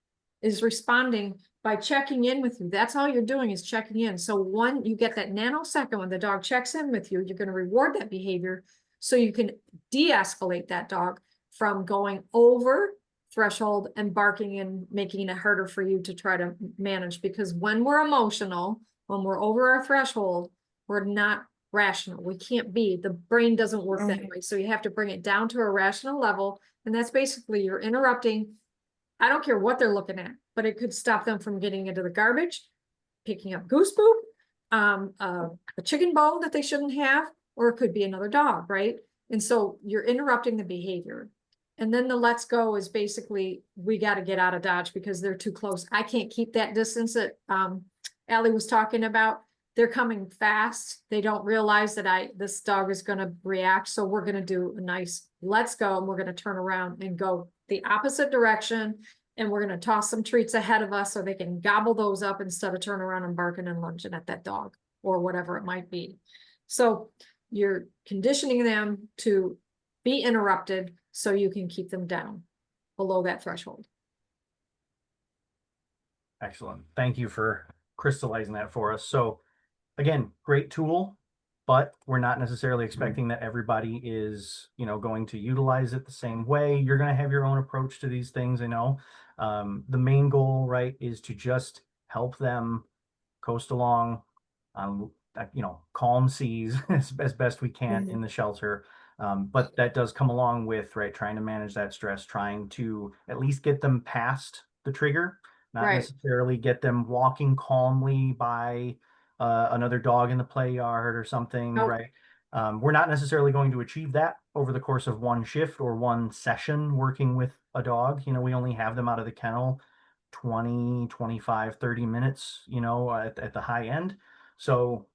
is responding by checking in with you. That's all you're doing is checking in. So when you get that nanosecond when the dog checks in with you, you're going to reward that behavior so you can de-escalate that dog from going over threshold and barking and making it harder for you to try to manage. Because when we're emotional, when we're over our threshold, we're not rational. We can't be. The brain doesn't work that way. So you have to bring it down to a rational level. And that's basically you're interrupting. I don't care what they're looking at, but it could stop them from getting into the garbage, picking up goose poop, a chicken bone that they shouldn't have, or it could be another dog, right? And so you're interrupting the behavior. And then the let's go is basically, we got to get out of Dodge because they're too close. I can't keep that distance that Allie was talking about. They're coming fast. They don't realize that this dog is going to react. So we're going to do a nice let's go. And we're going to turn around and go the opposite direction. And we're going to toss some treats ahead of us so they can gobble those up instead of turn around and barking and lunging at that dog or whatever it might be. So you're conditioning them to be interrupted so you can keep them down below that threshold. Excellent. Thank you for crystallizing that for us. So again, great tool, but we're not necessarily expecting that everybody is, going to utilize it the same way. You're going to have your own approach to these things. I know the main goal, right, is to just help them coast along on, calm seas as best we can in the shelter. But that does come along with, right, trying to manage that stress, trying to at least get them past the trigger, not necessarily get them walking calmly by another dog in the play yard or something, right? We're not necessarily going to achieve that over the course of one shift or one session working with a dog. We only have them out of the kennel 20, 25, 30 minutes, at the high end. So,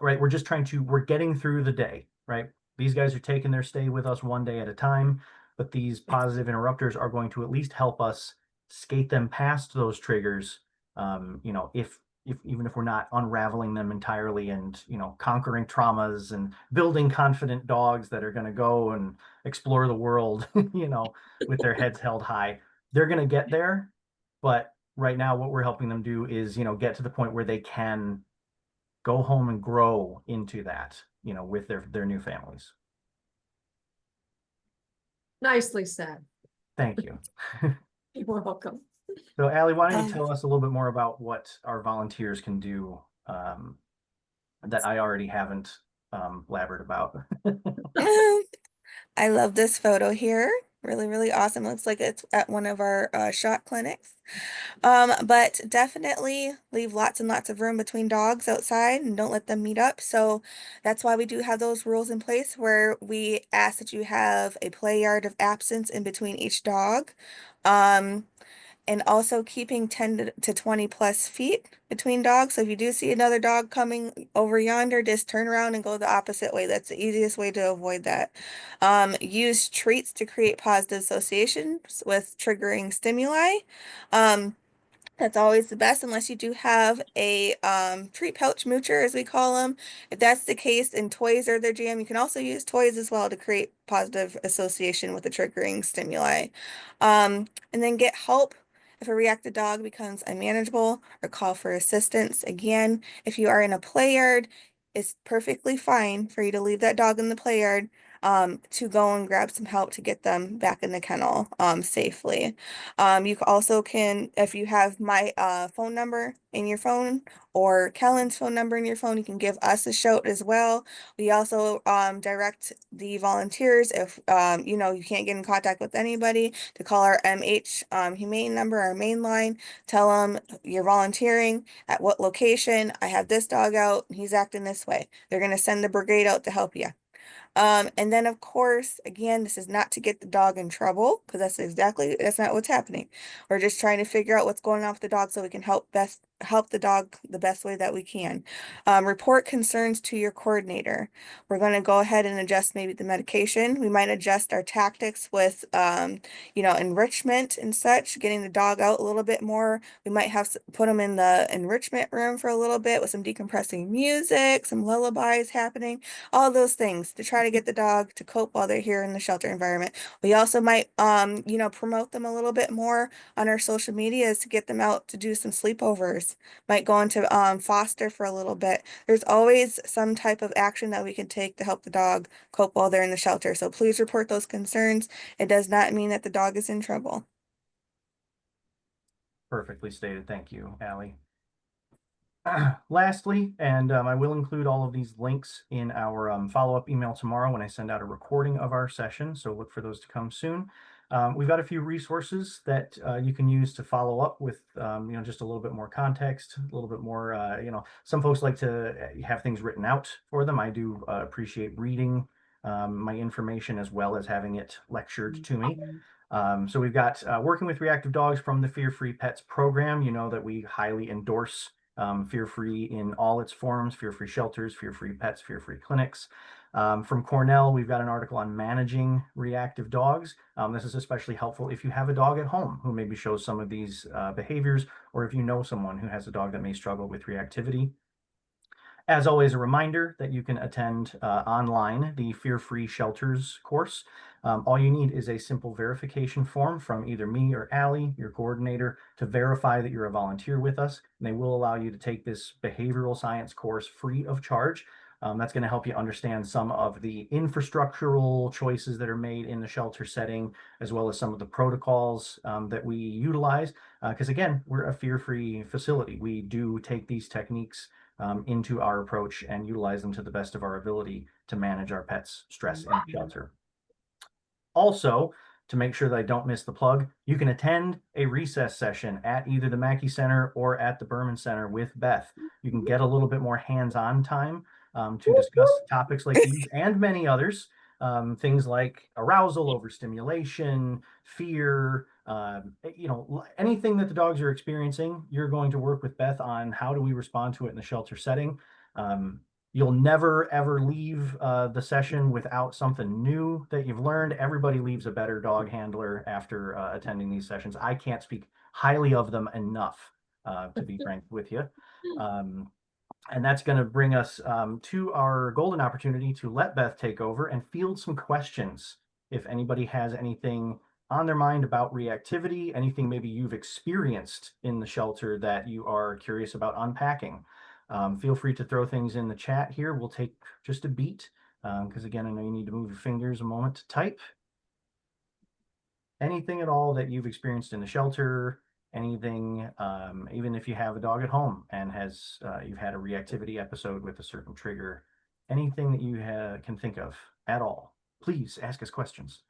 right, we're getting through the day, right? These guys are taking their stay with us one day at a time, but these positive interrupters are going to at least help us skate them past those triggers. If even if we're not unraveling them entirely and conquering traumas and building confident dogs that are going to go and explore the world with their heads held high, they're going to get there. But right now what we're helping them do is get to the point where they can go home and grow into that with their new families. Nicely said. Thank you. You're welcome. So, Allie, why don't you tell us a little bit more about what our volunteers can do that I already haven't blabbered about? I love this photo here. Really, really awesome. Looks like it's at one of our shot clinics. But definitely leave lots and lots of room between dogs outside and don't let them meet up. So that's why we do have those rules in place where we ask that you have a play yard of absence in between each dog. And also keeping 10 to 20 plus feet between dogs. So if you do see another dog coming over yonder, just turn around and go the opposite way. That's the easiest way to avoid that. Use treats to create positive associations with triggering stimuli. Um, that's always the best unless you do have a treat pouch moocher, as we call them. If that's the case and toys are their jam, you can also use toys as well to create positive association with the triggering stimuli. And then get help if a reactive dog becomes unmanageable or call for assistance. Again, if you are in a play yard, it's perfectly fine for you to leave that dog in the play yard to go and grab some help to get them back in the kennel safely. You also can, if you have my phone number in your phone or Kellen's phone number in your phone, you can give us a shout as well. We also direct the volunteers if you can't get in contact with anybody to call our MH humane number, our main line. Tell them you're volunteering at what location. I have this dog out. He's acting this way. They're going to send the brigade out to help you. And then of course, again, this is not to get the dog in trouble because that's not what's happening. We're just trying to figure out what's going on with the dog so we can help the dog the best way that we can. Report concerns to your coordinator. We're going to go ahead and adjust maybe the medication. We might adjust our tactics with, enrichment and such, getting the dog out a little bit more. We might have put them in the enrichment room for a little bit with some decompressing music, some lullabies happening, all those things to try try to get the dog to cope while they're here in the shelter environment. We also might, you know, promote them a little bit more on our social medias to get them out to do some sleepovers. Might go into foster for a little bit. There's always some type of action that we can take to help the dog cope while they're in the shelter. So please report those concerns. It does not mean that the dog is in trouble. Perfectly stated. Thank you, Allie. Lastly, and I will include all of these links in our follow-up email tomorrow when I send out a recording of our session, so look for those to come soon. We've got a few resources that you can use to follow up with, you know, just a little bit more context, a little bit more, you know, some folks like to have things written out for them. I do appreciate reading my information as well as having it lectured to me. So we've got Working with Reactive Dogs from the Fear Free Pets program. You know that we highly endorse Fear Free in all its forms: Fear Free shelters, Fear Free pets, Fear Free clinics. From Cornell, we've got an article on managing reactive dogs. This is especially helpful if you have a dog at home who maybe shows some of these behaviors, or if you know someone who has a dog that may struggle with reactivity. As always, a reminder that you can attend online the Fear Free Shelters course. All you need is a simple verification form from either me or Allie, your coordinator, to verify that you're a volunteer with us. And they will allow you to take this behavioral science course free of charge. That's going to help you understand some of the infrastructural choices that are made in the shelter setting, as well as some of the protocols that we utilize. Because again, we're a fear-free facility. We do take these techniques into our approach and utilize them to the best of our ability to manage our pets' stress in the shelter. Also, to make sure that I don't miss the plug, you can attend a recess session at either the Mackey Center or at the Berman Center with Beth. You can get a little bit more hands-on time to discuss topics like these and many others. Things like arousal, overstimulation, fear, you know, anything that the dogs are experiencing, you're going to work with Beth on how do we respond to it in the shelter setting. You'll never, ever leave the session without something new that you've learned. Everybody leaves a better dog handler after attending these sessions. I can't speak highly of them enough, to be frank with you. And that's going to bring us to our golden opportunity to let Beth take over and field some questions. If anybody has anything on their mind about reactivity, anything maybe you've experienced in the shelter that you are curious about unpacking, feel free to throw things in the chat here. We'll take just a beat because again, I know you need to move your fingers a moment to type. Anything at all that you've experienced in the shelter, anything, even if you have a dog at home and has you've had a reactivity episode with a certain trigger, anything that you can think of at all, please ask us questions.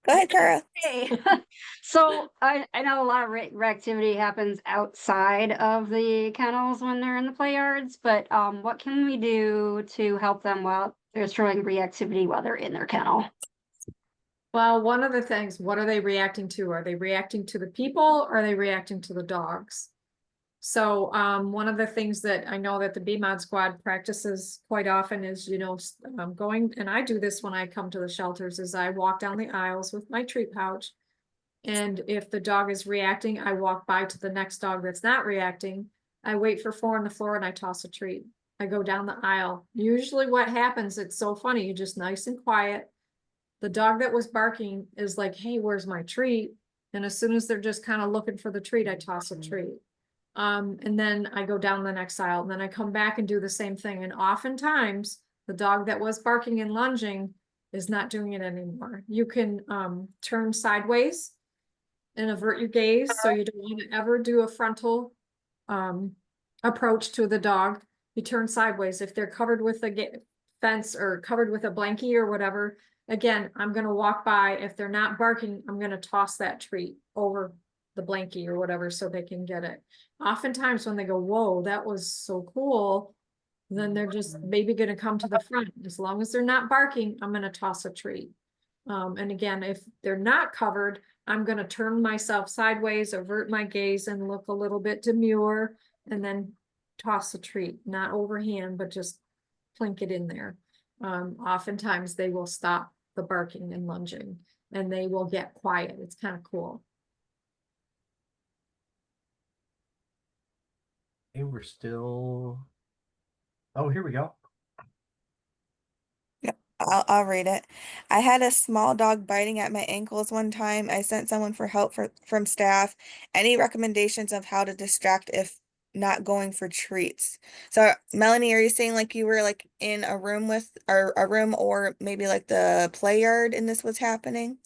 Go ahead, Kara. Hey, so I know a lot of reactivity happens outside of the kennels when they're in the play yards, but what can we do to help them while they're showing reactivity while they're in their kennel? Well, one of the things, what are they reacting to? Are they reacting to the people or are they reacting to the dogs? So one of the things that I know that the BMOD squad practices quite often is, you know, going, and I do this when I come to the shelters, is I walk down the aisles with my treat pouch. And if the dog is reacting, I walk by to the next dog that's not reacting. I wait for 4 on the floor and I toss a treat. I go down the aisle. Usually what happens, it's so funny, you're just nice and quiet. The dog that was barking is like, hey, where's my treat? And as soon as they're just kind of looking for the treat, I toss a treat. And then I go down the next aisle and then I come back and do the same thing. And oftentimes the dog that was barking and lunging is not doing it anymore. You can turn sideways and avert your gaze. So you don't want to ever do a frontal approach to the dog. You turn sideways. If they're covered with a fence or covered with a blankie or whatever, again, I'm going to walk by. If they're not barking, I'm going to toss that treat over the blankie or whatever so they can get it. Oftentimes when they go, whoa, that was so cool, then they're just maybe going to come to the front. As long as they're not barking, I'm going to toss a treat. And again, if they're not covered, I'm going to turn myself sideways, avert my gaze and look a little bit demure and then toss a treat, not overhand, but just plink it in there. Oftentimes they will stop the barking and lunging and they will get quiet. It's kind of cool. we're still. Oh, here we go. Yep, I'll read it. I had a small dog biting at my ankles one time. I sent someone for help from staff. Any recommendations of how to distract if not going for treats? So, Melanie, are you saying like you were like in a room with or a room or maybe like the play yard and this was happening?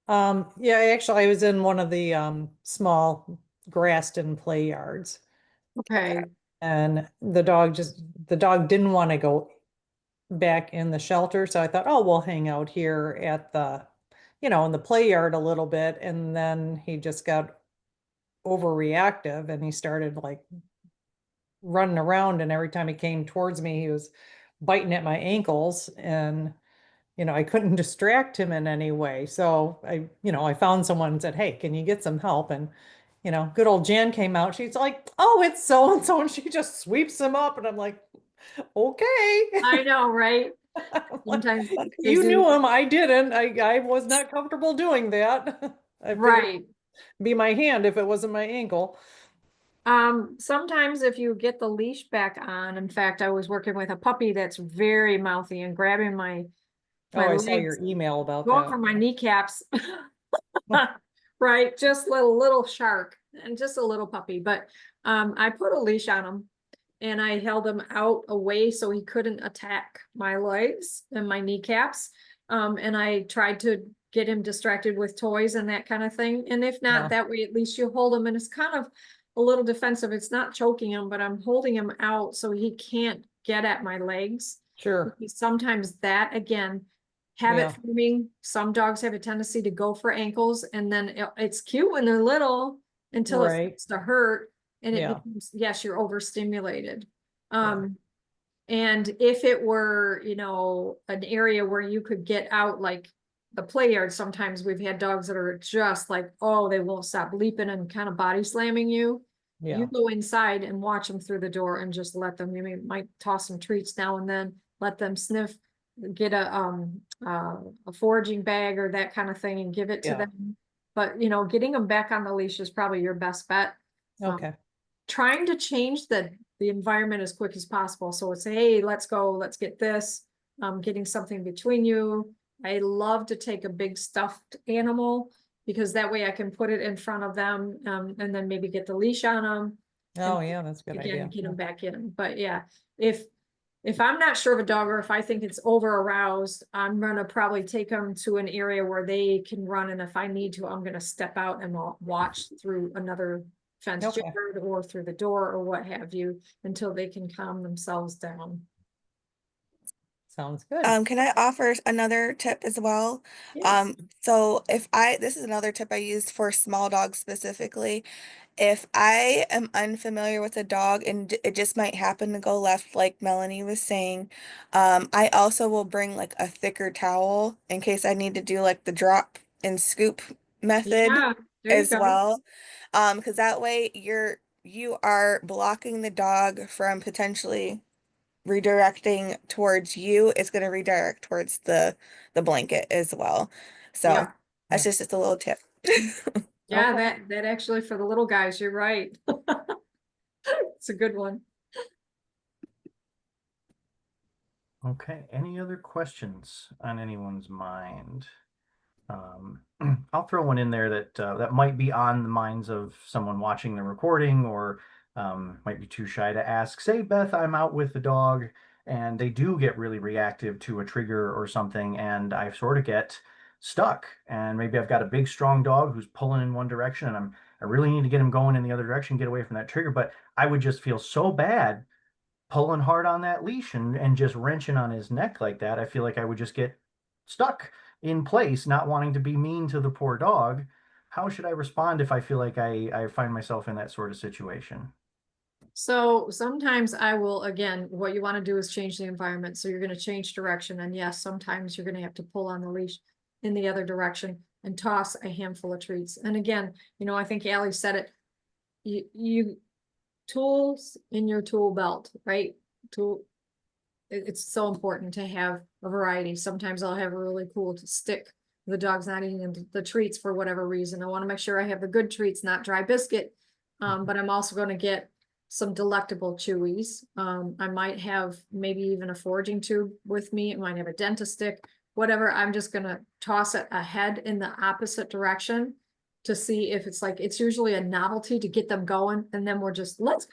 Yeah, actually, I was in one of the small grassed-in play yards, Okay, and the dog didn't want to go back in the shelter, so I thought, oh, we'll hang out here at the, in the play yard a little bit, and then he just got overreactive and he started like running around, and every time he came towards me, he was biting at my ankles, and I couldn't distract him in any way. So I found someone and said, "Hey, can you get some help?" And good old Jan came out. She's like, "Oh, it's so and so," and she just sweeps him up, and I'm like, "Okay." I know, right? I'm like, Sometimes they you knew do, him, I didn't. I was not comfortable doing that. I figured right. it'd be my hand if it wasn't my ankle. Sometimes if you get the leash back on, in fact, I was working with a puppy that's very mouthy and grabbing my Oh, I saw legs, your email about going that. for my kneecaps. Right, just little shark and just a little puppy, but I put a leash on him and I held him out away so he couldn't attack my legs and my kneecaps. And I tried to get him distracted with toys and that kind of thing. And if not, Yeah. that way at least you hold him, and it's kind of a little defensive. It's not choking him, but I'm holding him out so he can't get at my legs. Sure. Sometimes that again, habit Yeah. forming. Some dogs have a tendency to go for ankles, and then it's cute when they're little until it Right. starts to hurt, and it Yeah. becomes, yes, you're overstimulated. Yeah. And if it were, an area where you could get out, like the play yard, sometimes we've had dogs that are just like, oh, they won't stop leaping and kind of body slamming you. Yeah. You go inside and watch them through the door and just let them, might toss some treats now and then, let them sniff, get a foraging bag or that kind of thing and give it to Yeah. them. But, getting them back on the leash is probably your best bet. Okay. Trying to change the environment as quick as possible. So it's, hey, let's go, let's get this, getting something between you. I love to take a big stuffed animal because that way I can put it in front of them, and then maybe get the leash on them. Oh, And yeah, that's a good again, idea. get them back in. But yeah, if I'm not sure of a dog, or if I think it's over aroused, I'm gonna probably take them to an area where they can run. And if I need to, I'm gonna step out and watch through another fenced Okay. yard or through the door or what have you until they can calm themselves down. Sounds good. Can I offer another tip as well? Yes. So this is another tip I use for small dogs specifically. If I am unfamiliar with a dog and it just might happen to go left, like Melanie was saying, I also will bring like a thicker towel in case I need to do like the drop and scoop method Yeah, there you as go. well. Because that way you are blocking the dog from potentially redirecting towards you. It's going to redirect towards the blanket as well. So Yeah. that's Yeah. just a little tip. Yeah, Okay. that actually for the little guys, you're right. It's a good one. Okay, any other questions on anyone's mind? I'll throw one in there that might be on the minds of someone watching the recording, or might be too shy to ask. Say, Beth, I'm out with the dog and they do get really reactive to a trigger or something, and I sort of get stuck. And maybe I've got a big, strong dog who's pulling in one direction, and I really need to get him going in the other direction, get away from that trigger. But I would just feel so bad pulling hard on that leash and just wrenching on his neck like that. I feel like I would just get stuck in place, not wanting to be mean to the poor dog. How should I respond if I feel like I find myself in that sort of situation? So sometimes I will, again, what you want to do is change the environment. So you're going to change direction. And yes, sometimes you're going to have to pull on the leash in the other direction and toss a handful of treats. And again, I think Allie said it, you tools in your tool belt, right? It's so important to have a variety. Sometimes I'll have a really cool stick the dog's not eating the treats for whatever reason. I want to make sure I have the good treats, not dry biscuit. But I'm also going to get some delectable chewies. I might have maybe even a foraging tube with me. It might have a dentist stick, whatever. I'm just going to toss it ahead in the opposite direction to see if it's like, it's usually a novelty to get them going. And then we're just, let's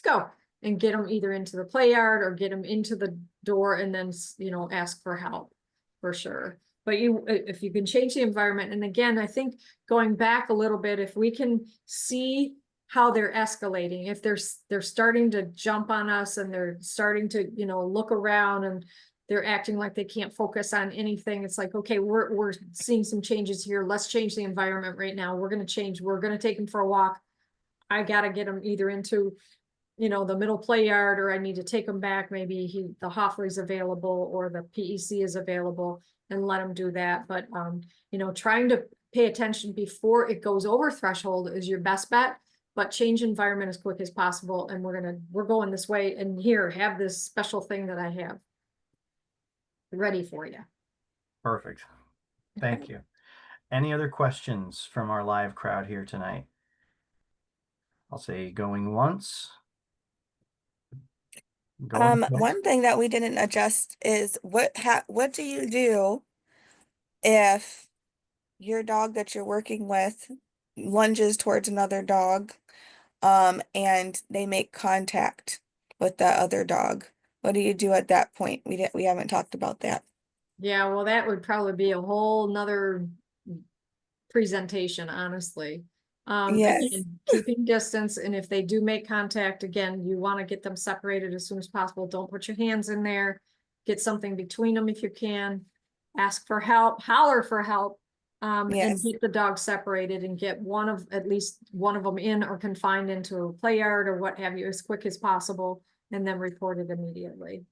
go. And get them either into the play yard or get them into the door and then, you know, ask for help for sure. But if you can change the environment, and again, I think going back a little bit, if we can see how they're escalating, if they're starting to jump on us and they're starting to, you know, look around and they're acting like they can't focus on anything. It's like, okay, we're seeing some changes here. Let's change the environment right now. We're going to change. We're going to take them for a walk. I got to get them either into, you know, the middle play yard, or I need to take them back. Maybe the Hoffley's available or the PEC is available, and let them do that. But, you know, trying to pay attention before it goes over threshold is your best bet, but change environment as quick as possible. And we're going this way, and here, have this special thing that I have ready for you. Perfect. Thank you. Any other questions from our live crowd here tonight? I'll say going once. Going twice. One thing that we didn't adjust is what do you do if your dog that you're working with lunges towards another dog, and they make contact with that other dog? What do you do at that point? We haven't talked about that. Yeah, well, that would probably be a whole nother presentation, honestly. Yes. Again, keeping distance, and if they do make contact, again, you want to get them separated as soon as possible. Don't put your hands in there. Get something between them if you can. Ask for help, holler for help, and Yes. get the dog separated and get at least one of them in or confined into a play yard or what have you as quick as possible, and then report it immediately.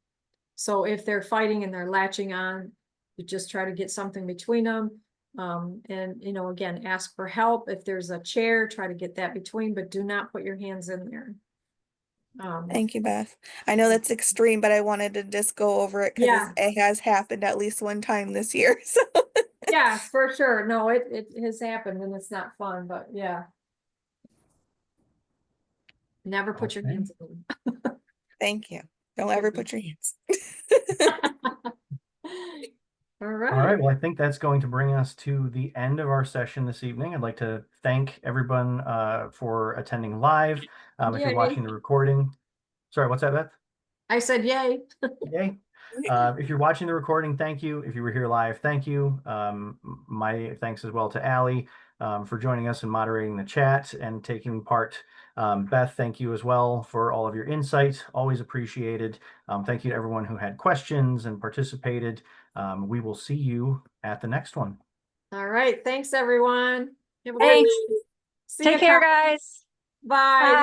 So if they're fighting and they're latching on, you just try to get something between them. And, you know, again, ask for help. If there's a chair, try to get that between, but do not put your hands in there. Thank you, Beth. I know that's extreme, but I wanted to just go over it because Yeah. it has happened at least one time this year. So Yeah, for sure. No, it has happened and it's not fun, but yeah. Never put your Okay. hands in them. thank you. Don't ever put your hands. All All right. right. Well, I think that's going to bring us to the end of our session this evening. I'd like to thank everyone for attending live. If you're Yay. watching the recording, sorry, what's that, Beth? I said yay. Yay. If you're watching the recording, thank you. If you were here live, thank you. My thanks as well to Allie for joining us and moderating the chat and taking part. Beth, thank you as well for all of your insight. Always appreciated. Thank you to everyone who had questions and participated. We will see you at the next one. All right. Thanks, everyone. Have a good Thanks. night. See Take ya, care, Kyle. guys. Bye.